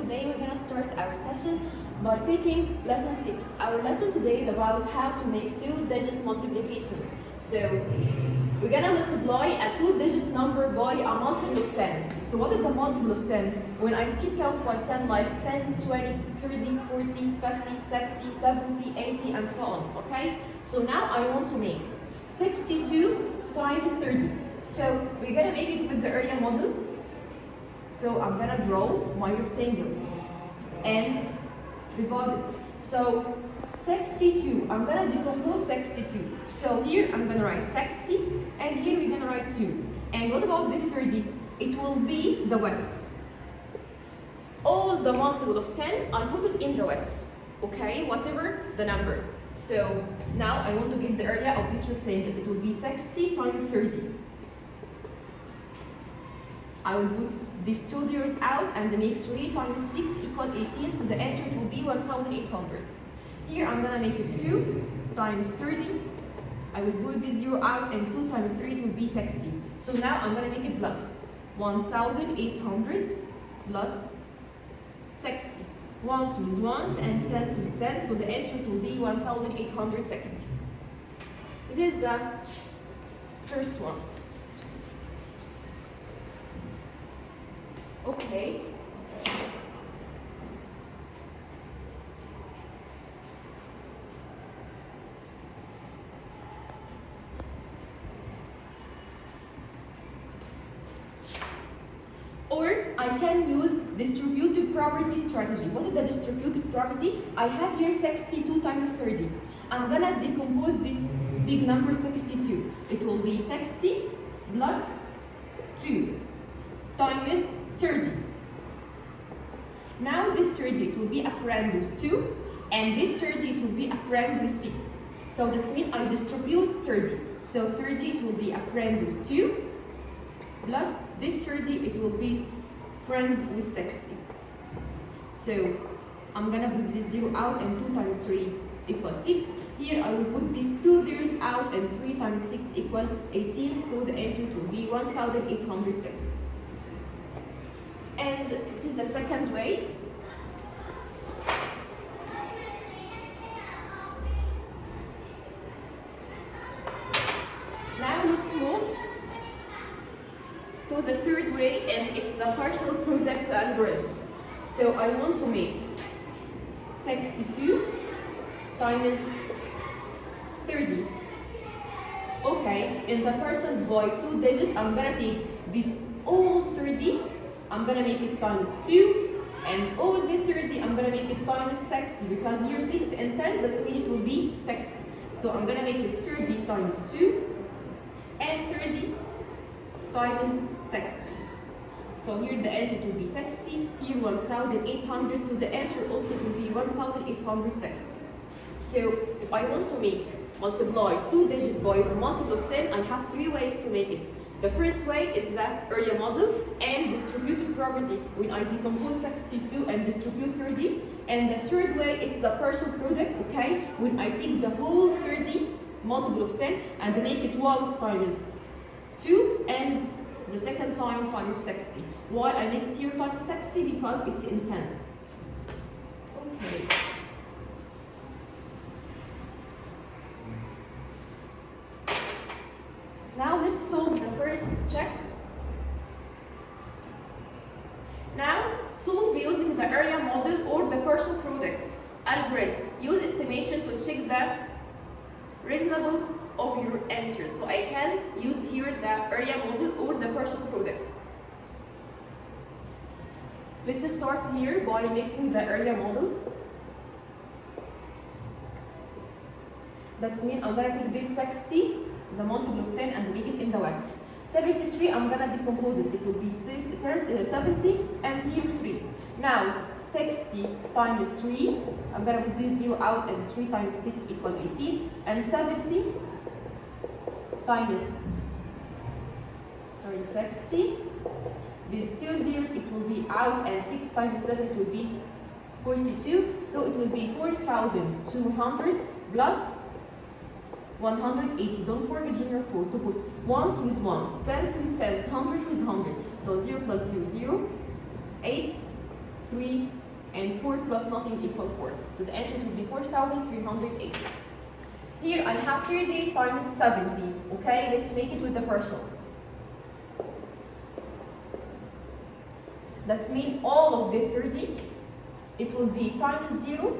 today we're gonna start our session by taking lesson 6. Our lesson today is about how to make two-digit multiplication. So we're gonna multiply a two-digit number by a multiple of 10. So what is the multiple of 10? When I skip count by 10, like 10, 20, 30, 40, 50, 60, 70, 80, and so on, okay? So now I want to make 62 times 30. So we're gonna make it with the area model. So I'm gonna draw my rectangle and divide it. So 62, I'm gonna decompose 62. So here I'm gonna write 60 and here we're gonna write 2. And what about the 30? It will be the width. All the multiple of 10, I put it in the width. Okay, whatever the number. So now I want to get the area of this rectangle. It will be 60 times 30. I will put these two zeros out and make 3 times 6 equal 18. So the answer will be 1800. Here I'm gonna make it 2 times 30. I will put this 0 out and 2 times 3 will be 60. So now I'm gonna make it plus 1800 plus 60. Ones with ones and tens with tens. So the answer will be 1860. It is the first one. Okay. Or I can use distributive property strategy. What is the distributive property? I have here 62 times 30. I'm gonna decompose this big number 62. It will be 60 plus 2 times 30. Now this 30 it will be a friend with 2, and this 30 it will be a friend with 6. So that means I distribute 30. So 30 it will be a friend with 2, plus this 30 it will be friend with 60. So I'm gonna put this 0 out and 2 times 3 equals 6. Here I will put these 2 zeros out and 3 times 6 equals 18. So the answer will be 1860. And this is the second way. Now let's move to the third way, and it's the partial product algorithm. So I want to make 62 times 30. Okay, in the partial by two digit, I'm gonna take this all 30. I'm gonna make it times 2, and all the 30 I'm gonna make it times 60, because here 6 and 10, that means it will be 60. So I'm gonna make it 30 times 2 and 30 times 60. So here the answer will be 60, here 1800, so the answer also will be 1860. So if I want to multiply two digits by the multiple of 10, I have 3 ways to make it. The first way is the area model and distributive property, when I decompose 62 and distribute 30. And the third way is the partial product, okay, when I take the whole 30 multiple of 10 and make it once times 2 and the second time times 60. Why I make it here times 60? Because it's intense. Okay. Now let's solve the first check. Now solve using the area model or the partial product algorithm. Use estimation to check the reasonable of your answer. So I can use here the area model or the partial product. Let's start here by making the area model. That means I'm gonna take this 60, the multiple of 10, and make it in the wax. 73, I'm gonna decompose it. It will be 70 and here 3. Now 60 times 3, I'm gonna put this 0 out and 3 times 6 equals 18. And 70 times 60. These 2 zeros it will be out, and 6 times 7 will be 42. So it will be 4,200 plus 180. Don't forget junior 4 to put ones with ones, tens with tens, 100 with 100. So 0 plus 0, 0, 8, 3, and 4 plus nothing equal 4. So the answer will be 4,380. Here I have 30 times 70. Okay, let's make it with the partial. That means all of the 30, it will be times 0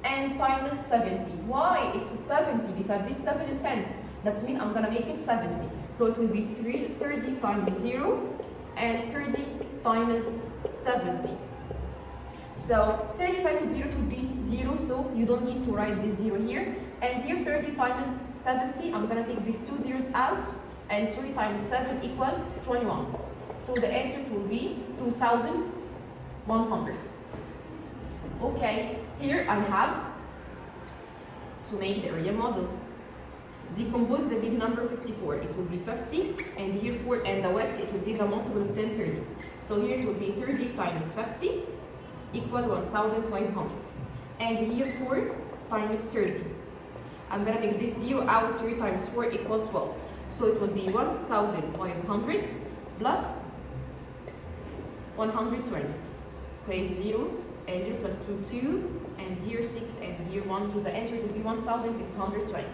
and times 70. Why? It's 70 because this 7 is tens. That means I'm going to make it 70. So it will be 30 times 0 and 30 times 70. So 30 times 0 will be 0, so you don't need to write this 0 here. And here 30 times 70, I'm going to take these 2 zeros out, and 3 times 7 equal 21. So the answer will be 2,100. Okay, here I have to make the area model. Decompose the big number 54. It will be 50, and here 4 and the width, it will be the multiple of 10, 30. So here it will be 30 times 50 equal 1,500. And here 4 times 30. I'm going to make this 0 out, 3 times 4 equal 12. So it will be 1,500 plus 120. Okay, 0, 0 plus 2, 2, and here 6, and here 1. So the answer will be 1,620.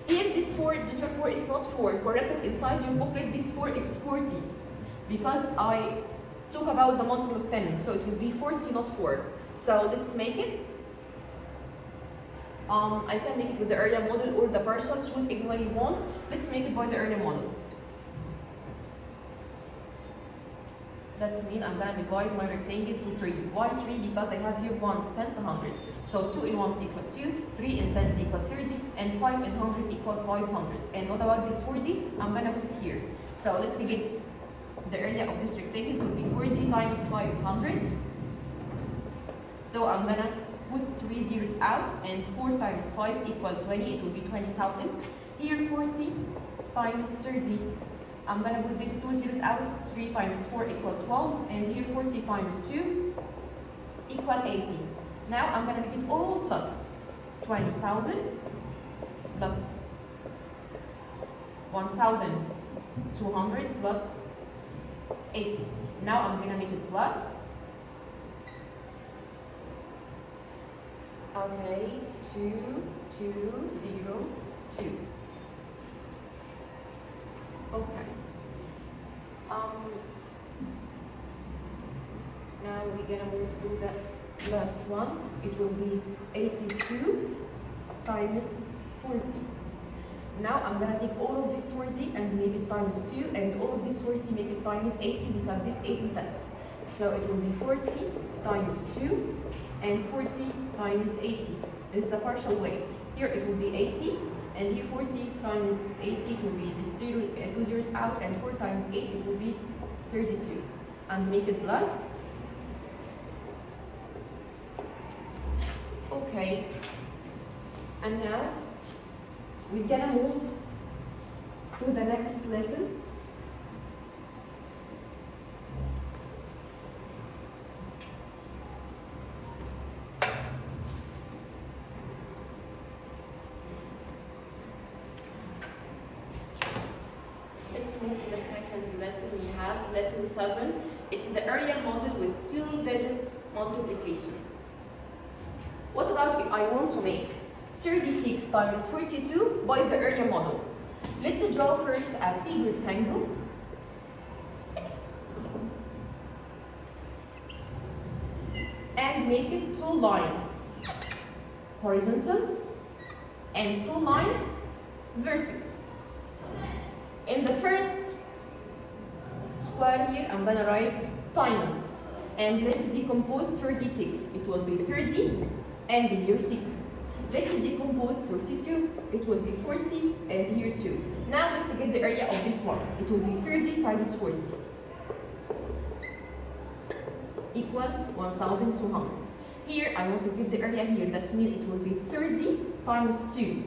Here this 4, digit 4 is not 4. Corrected inside your booklet, this 4 is 40. Because I talk about the multiple of 10, so it will be 40, not 4. So let's make it. I can make it with the area model or the partial. Choose any one you want. Let's make it by the area model. That means I'm going to divide my rectangle to 3. Why 3? Because I have here 1's, 10's, 100. So 2 in 1's equal 2, 3 in 10's equal 30, and 5 in 100 equals 500. And what about this 40? I'm going to put it here. So let's get the area of this rectangle. It will be 40 times 500. So I'm going to put 3 zeros out, and 4 times 5 equal 20. It will be 20,000. Here 40 times 30. I'm going to put these 2 zeros out. 3 times 4 equal 12. And here 40 times 2 equal 80. Now I'm going to make it all plus 20,000 plus 1,200 plus 80. Now I'm going to make it plus. Okay, 2, 2, 0, 2. Okay. Now we're gonna move to the last one. It will be 82 times 40. Now I'm gonna take all of this 40 and make it times 2, and all of this 40 make it times 80 because this 80 tenths. So it will be 40 times 2 and 40 times 80. This is the partial way. Here it will be 80, and here 40 times 80 it will be just 2 zeros out, and 4 times 8 it will be 32. And make it plus. Okay. And now we're gonna move to the next lesson. Let's move to the second lesson we have, lesson 7. It's the area model with 2-digit multiplication. What about if I want to make 36 times 42 by the area model? Let's draw first a big rectangle. And make it 2 lines horizontal and 2 lines vertical. In the first square here, I'm gonna write times, and let's decompose 36. It will be 30, and here 6. Let's decompose 42. It will be 40, and here 2. Now let's get the area of this one. It will be 30 times 40 equal 1,200. Here I want to get the area here. That means it will be 30 times 2.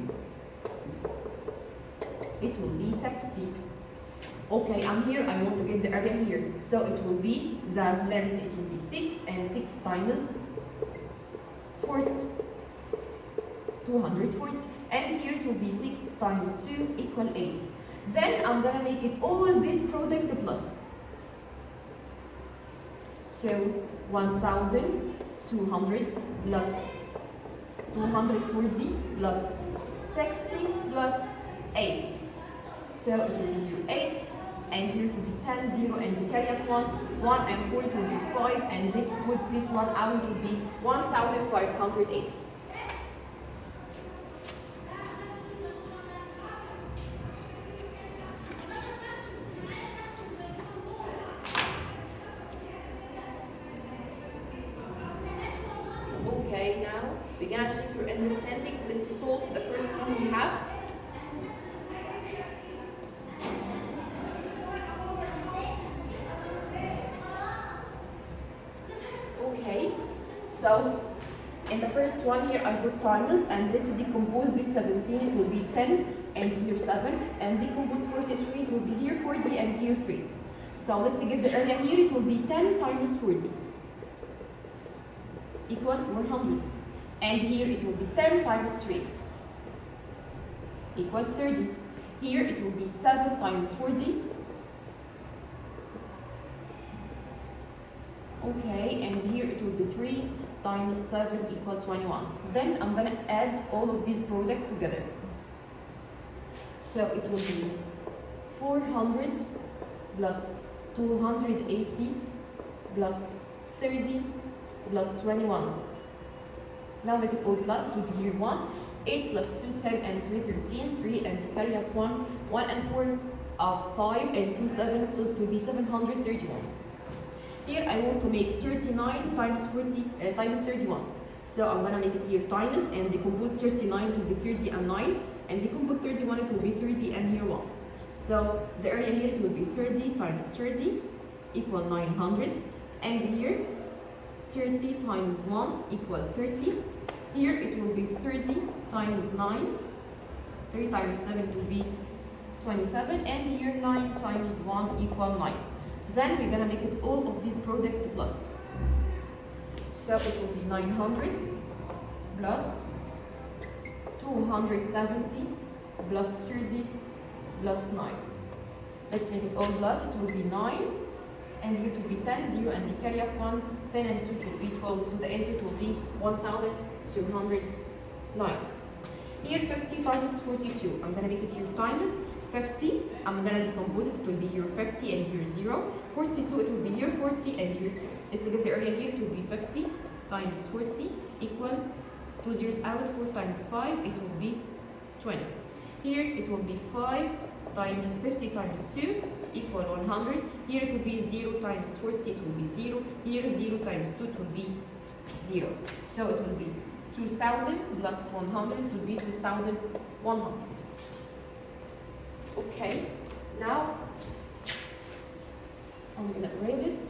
It will be 60. Okay, I'm here, I want to get the area here. So it will be, the length, it will be 6, and 6 times 40. 240. And here it will be 6 times 2 equal 8. Then I'm gonna make it all this product plus. So 1200 plus 240 plus 60 plus 8. So it will be here 8, and here it will be 10, 0, and the carry of 1, 1 and 4 it will be 5, and let's put this one out, it will be 1508. Okay, now we're gonna check your understanding. Let's solve the first one we have. Okay, so in the first one here I put timers, and let's decompose this 17, it will be 10 and here 7, and decompose 43, it will be here 40 and here 3. So let's get the area here, it will be 10 times 40 equal 400, and here it will be 10 times 3 equal 30. Here it will be 7 times 40. Okay, and here it will be 3 times 7 equal 21. Then I'm gonna add all of these products together. So it will be 400 plus 280 plus 30 plus 21. Now make it all plus, it will be here 1, 8 plus 2, 10 and 3, 13, 3 and carry up 1, 1 and 4, 5 and 2, 7, so it will be 731. Here I want to make 39 times 40 times 31. So I'm gonna make it here times and decompose 39, it will be 30 and 9, and decompose 31, it will be 30 and here 1. So the area here it will be 30 times 30 equal 900, and here 30 times 1 equal 30. Here it will be 30 times 9, 3 times 7 will be 27, and here 9 times 1 equal 9. Then we're gonna make it all of these products plus. So it will be 900 plus 270 plus 30 plus 9. Let's make it all plus, it will be 9, and here to be 10, 0, and the carry up 1, 10 and 2 will be 12, so the answer will be 1209. Here 50 times 42, I'm gonna make it here times 50, I'm gonna decompose it, it will be here 50 and here 0, 42 it will be here 40 and here 2. Let's get the area here, it will be 50 times 40 equal 2 zeros out, 4 times 5, it will be 20. Here it will be 5 times 50 times 2 equal 100. Here it will be 0 times 40, it will be 0. Here 0 times 2, it will be 0. So it will be 2000 plus 100 will be 2100. Okay, now I'm gonna read it.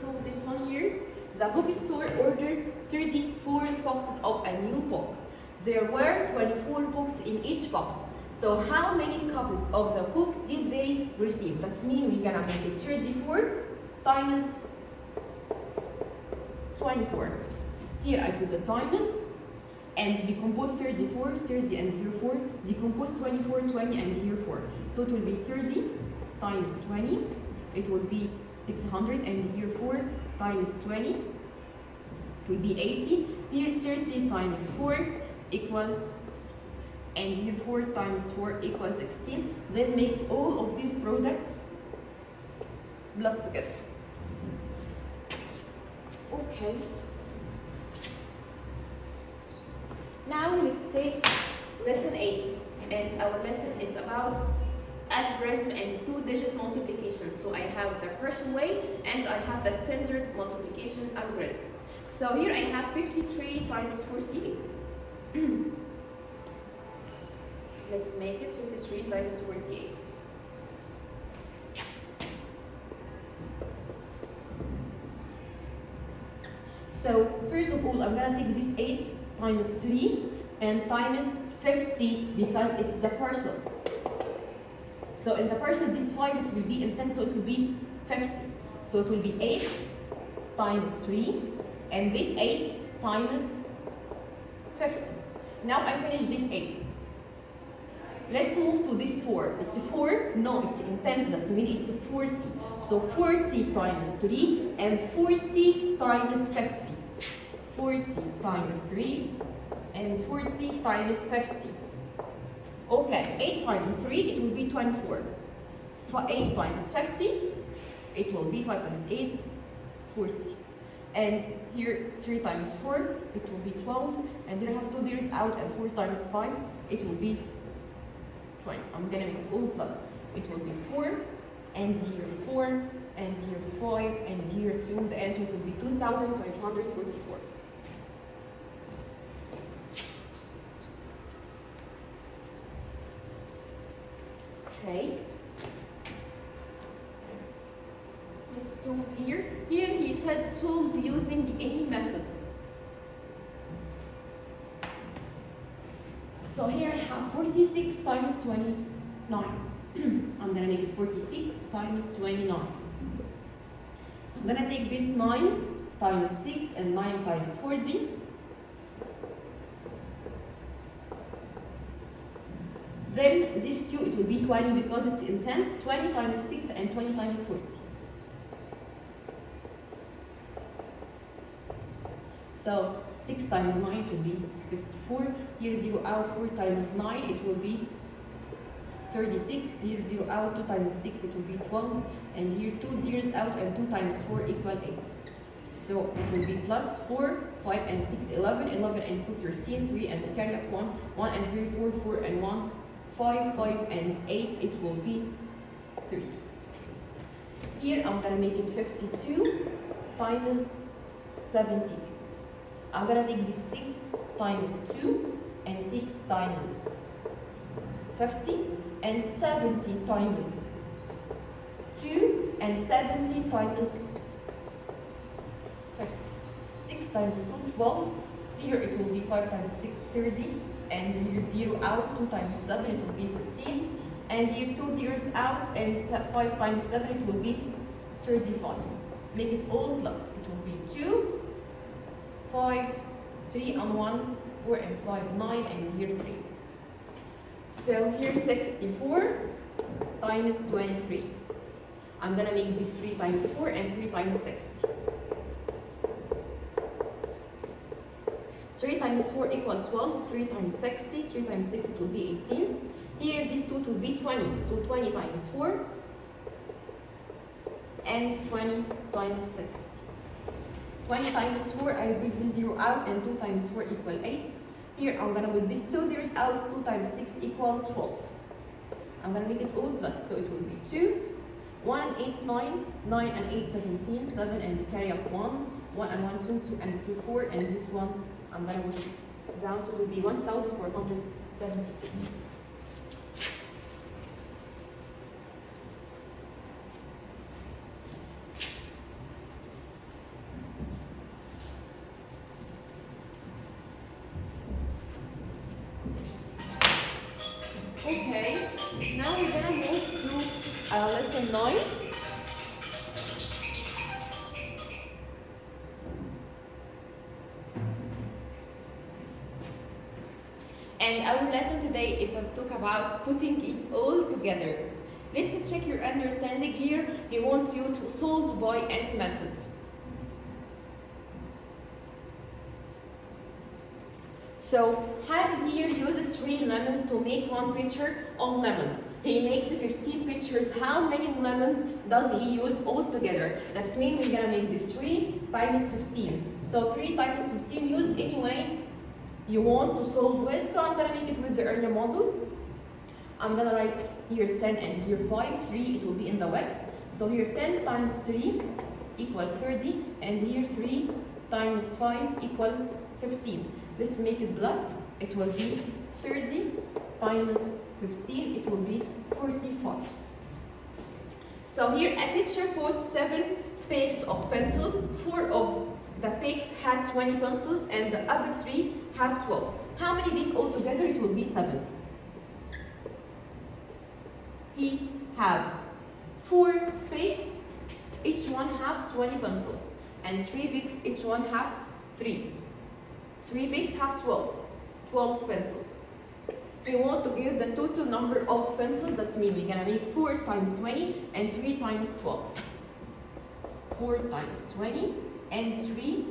So this one here, the bookstore ordered 34 boxes of a new book. There were 24 books in each box. So how many copies of the book did they receive? That's mean we're gonna make it 34 times 24. Here I put the times and decompose 34, 30 and here 4. Decompose 24, 20 and here 4. So it will be 30 times 20. It will be 600 and here 4 times 20 it will be 80. Here 30 times 4 equal, and here 4 times 4 equals 16. Then make all of these products plus together. Okay. Now let's take lesson 8, and our lesson is about algorithm and two-digit multiplication. So I have the Persian way and I have the standard multiplication algorithm. So here I have 53 times 48. Let's make it 53 times 48. So first of all, I'm gonna take this 8 times 3 and times 50 because it's the partial. So in the partial, this 5 it will be in 10, so it will be 50. So it will be 8 times 3, and this 8 times 50. Now I finish this 8. Let's move to this 4. It's 4? No, it's intense. That means it's 40. So 40 times 3 and 40 times 50. 40 times 3 and 40 times 50. Okay, 8 times 3, it will be 24. For 8 times 50, it will be 5 times 8, 40. And here 3 times 4, it will be 12. And then I have 2 zeros out, and 4 times 5, it will be 20. I'm gonna make it all plus. It will be 4, and here 4, and here 5, and here 2. The answer will be 2,544. Okay. Let's solve here. Here he said solve using any method. So here I have 46 times 29. I'm gonna make it 46 times 29. I'm gonna take this 9 times 6 and 9 times 40. Then this 2, it will be 20 because it's intense. 20 times 6 and 20 times 40. So 6 times 9, it will be 54. Here 0 out, 4 times 9, it will be 36. Here 0 out, 2 times 6, it will be 12. And here 2 zeros out, and 2 times 4 equal 8. So it will be plus 4, 5 and 6, 11. 11 and 2, 13. 3 and carry up 1. 1 and 3, 4. 4 and 1. 5, 5 and 8, it will be 30. Here I'm gonna make it 52 times 76. I'm gonna take this 6 times 2 and 6 times 50 and 70 times 2 and 70 times 50. 6 times 2, 12. Here it will be 5 times 6, 30. And here 0 out, 2 times 7, it will be 14. And here 2 zeros out, and 5 times 7, it will be 35. Make it all plus. It will be 2, 5, 3 and 1, 4 and 5, 9, and here 3. So here 64 times 23. I'm gonna make this 3 times 4 and 3 times 60. 3 times 4 equal 12, 3 times 60, 3 times 6 it will be 18. Here this 2 will be 20, so 20 times 4 and 20 times 60. 20 times 4, I will this 0 out, and 2 times 4 equal 8. Here I'm gonna put this 2 zeros out, 2 times 6 equal 12. I'm gonna make it all plus, so it will be 2, 1 and 8, 9, 9 and 8, 17, 7 and carry up 1, 1 and 1, 2, 2 and 2, 4, and this one I'm gonna push it down, so it will be 1,472. Okay, now we're gonna move to lesson 9. And our lesson today is to talk about putting it all together. Let's check your understanding here. He wants you to solve by any method. So Harry here uses 3 lemons to make 1 picture of lemons. He makes 15 pictures. How many lemons does he use all together? That means we're gonna make this 3 times 15. So 3 times 15, use any way you want to solve with. So I'm gonna make it with the area model. I'm gonna write here 10 and here 5. 3, it will be in the wax. So here 10 times 3 equal 30, and here 3 times 5 equal 15. Let's make it plus. It will be 30 times 15, it will be 45. So here a teacher put 7 packs of pencils. 4 of the packs had 20 pencils and the other 3 have 12. How many packs altogether? It will be 7. He have 4 packs, each one have 20 pencils, and 3 packs, each one have 3. 3 packs have 12. 12 pencils. We want to give the total number of pencils. That's mean we're gonna make 4 times 20 and 3 times 12. 4 times 20 and 3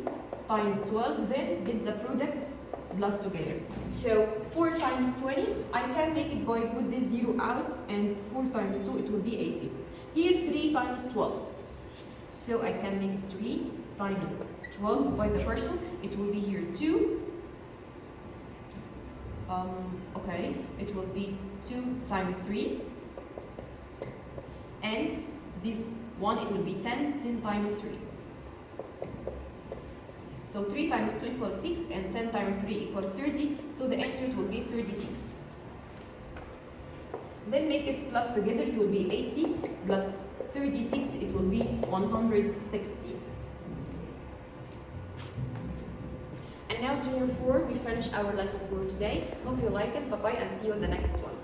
times 12, then get the product plus together. So 4 times 20, I can make it by put this 0 out, and 4 times 2, it will be 80. Here 3 times 12. So I can make 3 times 12 by the person. It will be here 2. Okay, it will be 2 times 3. And this one, it will be 10, 10 times 3. So 3 times 2 equals 6, and 10 times 3 equals 30. So the answer will be 36. Then make it plus together, it will be 80 plus 36, it will be 160. And now Junior 4, we finish our lesson for today. Hope you like it. Bye-bye and see you in the next one.